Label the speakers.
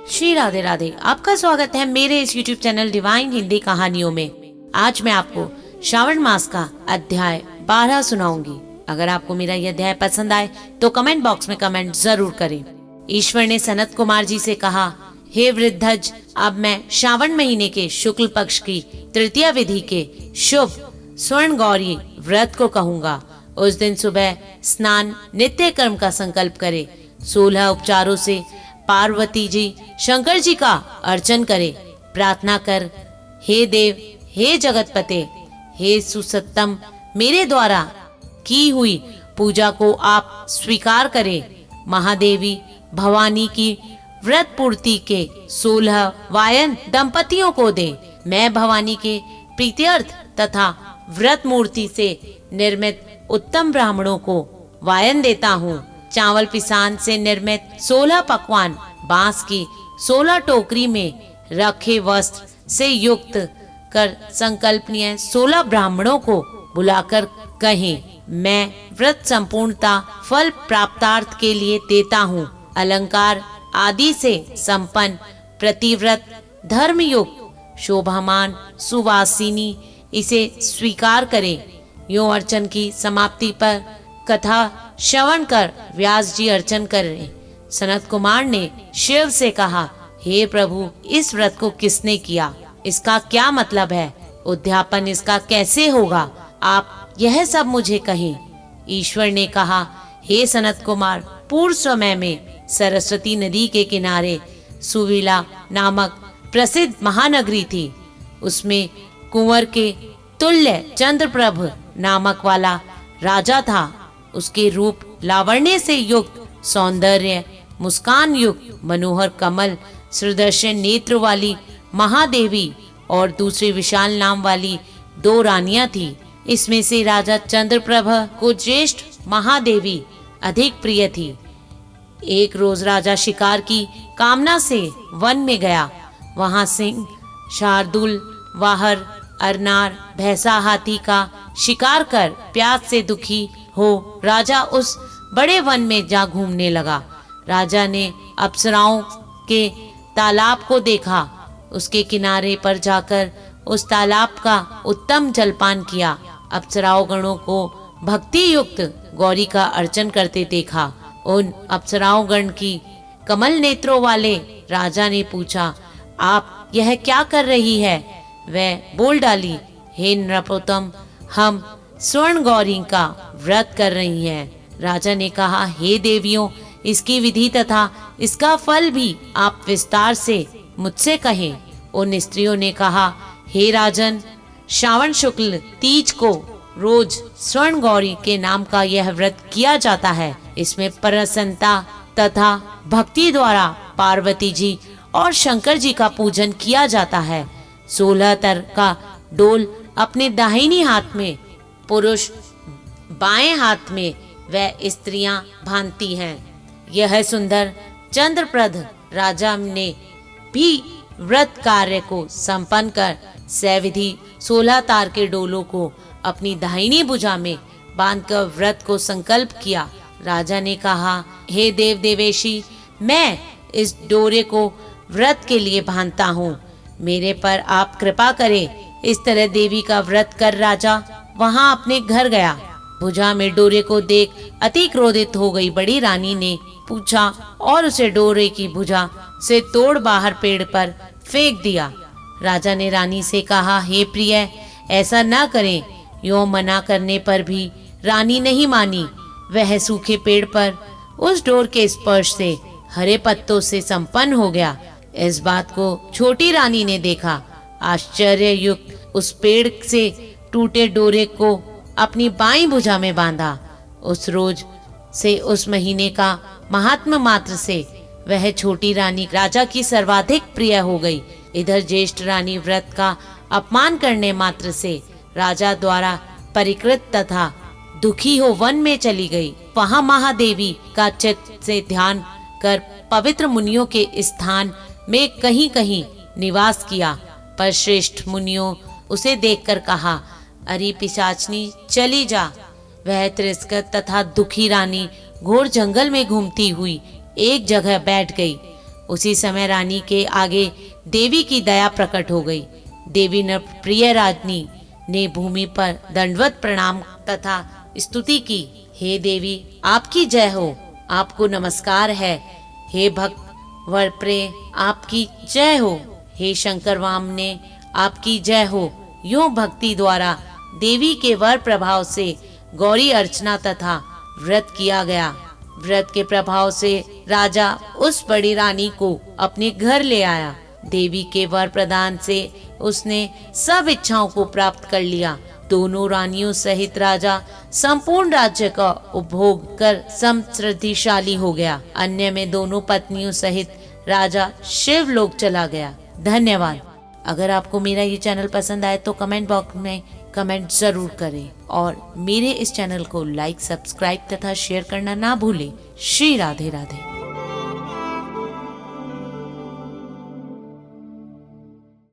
Speaker 1: श्री राधे राधे। आपका स्वागत है मेरे इस YouTube चैनल डिवाइन हिंदी कहानियों में। आज मैं आपको श्रावण मास का अध्याय 12 सुनाऊंगी। अगर आपको मेरा यह अध्याय पसंद आए तो कमेंट बॉक्स में कमेंट जरूर करें। ईश्वर ने सनत कुमार जी से कहा, हे वृद्धज, अब मैं श्रावण महीने के शुक्ल पक्ष की तृतीया विधि के शुभ स्वर्ण गौरी व्रत को कहूँगा। उस दिन सुबह स्नान नित्य कर्म का संकल्प करे। 16 उपचारों से पार्वती जी शंकर जी का अर्चन करे। प्रार्थना कर, हे देव, हे जगतपते, हे सुसत्तम, मेरे द्वारा की हुई पूजा को आप स्वीकार करें। महादेवी भवानी की व्रत पूर्ति के 16 वायन दंपतियों को दे। मैं भवानी के प्रीत्यर्थ तथा व्रत मूर्ति से निर्मित उत्तम ब्राह्मणों को वायन देता हूँ। चावल पिसान से निर्मित 16 पकवान बांस की 16 टोकरी में रखे वस्त्र से युक्त कर संकल्पनीय 16 ब्राह्मणों को बुलाकर कहें, मैं व्रत संपूर्णता फल प्राप्तार्थ के लिए देता हूँ। अलंकार आदि से संपन्न प्रतिव्रत धर्मयुक्त शोभामान सुवासिनी इसे स्वीकार करें। यूं अर्चन की समाप्ति पर कथा श्रवण कर व्यास जी अर्चन करें। सनत कुमार ने शिव से कहा, हे प्रभु, इस व्रत को किसने किया? इसका क्या मतलब है? उद्यापन इसका कैसे होगा? आप यह सब मुझे कहें। ईश्वर ने कहा, हे सनत कुमार, पूर्व समय में सरस्वती नदी के किनारे सुविला नामक प्रसिद्ध महानगरी थी। उसमें कुंवर के तुल्य चंद्रप्रभ नामक वाला राजा था। उसके रूप लावण्य से युक्त, सौंदर्य मुस्कान युक्त, मनोहर कमल सुदर्शन नेत्र वाली महादेवी और दूसरी विशाल नाम वाली 2 रानियां थी। इसमें से राजा चंद्रप्रभ को ज्येष्ठ महादेवी अधिक प्रिय थी। एक रोज राजा शिकार की कामना से वन में गया। वहां सिंह, शार्दुल, वाहर, अरनार, भैंसा, हाथी का शिकार कर प्यास से दुखी हो राजा उस बड़े वन में जा घूमने लगा। राजा ने अप्सराओं के तालाब को देखा। उसके किनारे पर जाकर उस तालाब का उत्तम जलपान किया। अप्सराओं गणों को भक्ति युक्त गौरी का अर्चन करते देखा। उन अप्सराओं गण की कमल नेत्रों वाले राजा ने पूछा, आप यह क्या कर रही है? वह बोल डाली, हे नृपोत्तम, हम स्वर्ण गौरी का व्रत कर रही हैं। राजा ने कहा, हे देवियों, इसकी विधि तथा इसका फल भी आप विस्तार से मुझसे कहें। उन स्त्रियों ने कहा, हे राजन, श्रावण शुक्ल तीज को रोज स्वर्ण गौरी के नाम का यह व्रत किया जाता है। इसमें प्रसन्नता तथा भक्ति द्वारा पार्वती जी और शंकर जी का पूजन किया जाता है। 16 तर का डोल अपने दाहिनी हाथ में, पुरुष बाएं हाथ में वह स्त्रियां बांधती हैं। यह सुंदर चंद्रप्रद राजा ने भी व्रत कार्य को संपन्न कर सविधि 16 तार के डोलों को अपनी दाहिनी भुजा में बांधकर व्रत को संकल्प किया। राजा ने कहा, हे देव देवेशी, मैं इस डोरे को व्रत के लिए बांधता हूँ। मेरे पर आप कृपा करें। इस तरह देवी का व्रत कर राजा वहां अपने घर गया। भुजा में डोरे को देख अति क्रोधित हो गई बड़ी रानी ने पूछा और उसे डोरे की भुजा से तोड़ बाहर पेड़ पर फेंक दिया। राजा ने रानी से कहा, हे प्रिय, ऐसा न करें। यूं मना करने पर भी रानी नहीं मानी। वह सूखे पेड़ पर उस डोर के स्पर्श से हरे पत्तों से संपन्न हो गया। इस बात को छोटी रानी ने देखा। आश्चर्य युक्त उस पेड़ से टूटे डोरे को अपनी बाईं भुजा में बांधा। उस रोज से उस महीने का महात्म मात्र से वह छोटी रानी राजा की सर्वाधिक प्रिय हो गई। इधर ज्येष्ठ रानी व्रत का अपमान करने मात्र से राजा द्वारा परिकृत तथा दुखी हो वन में चली गई। वहां महादेवी का चित्त से ध्यान कर पवित्र मुनियों के स्थान में कहीं कहीं निवास किया। पर श्रेष्ठ मुनियों उसे देखकर कहा, अरे पिशाचनी, चली जा। वह तिरस्कृत तथा दुखी रानी घोर जंगल में घूमती हुई एक जगह बैठ गई। उसी समय रानी के आगे देवी की दया प्रकट हो गई। देवी ने प्रिय रानी ने भूमि पर दंडवत प्रणाम तथा स्तुति की। हे देवी, आपकी जय हो, आपको नमस्कार है। हे भक्त वर प्रे, आपकी जय हो। हे शंकर वामने, आपकी जय हो। यूं भक्ति द्वारा देवी के वर प्रभाव से गौरी अर्चना तथा व्रत किया गया। व्रत के प्रभाव से राजा उस बड़ी रानी को अपने घर ले आया। देवी के वर प्रदान से उसने सब इच्छाओं को प्राप्त कर लिया। दोनों रानियों सहित राजा संपूर्ण राज्य का उपभोग कर समृद्धिशाली हो गया। अन्य में दोनों पत्नियों सहित राजा शिवलोक चला गया। धन्यवाद। अगर आपको मेरा ये चैनल पसंद आए तो कमेंट बॉक्स में कमेंट जरूर करें और मेरे इस चैनल को लाइक, सब्सक्राइब तथा शेयर करना ना भूलें। श्री राधे राधे।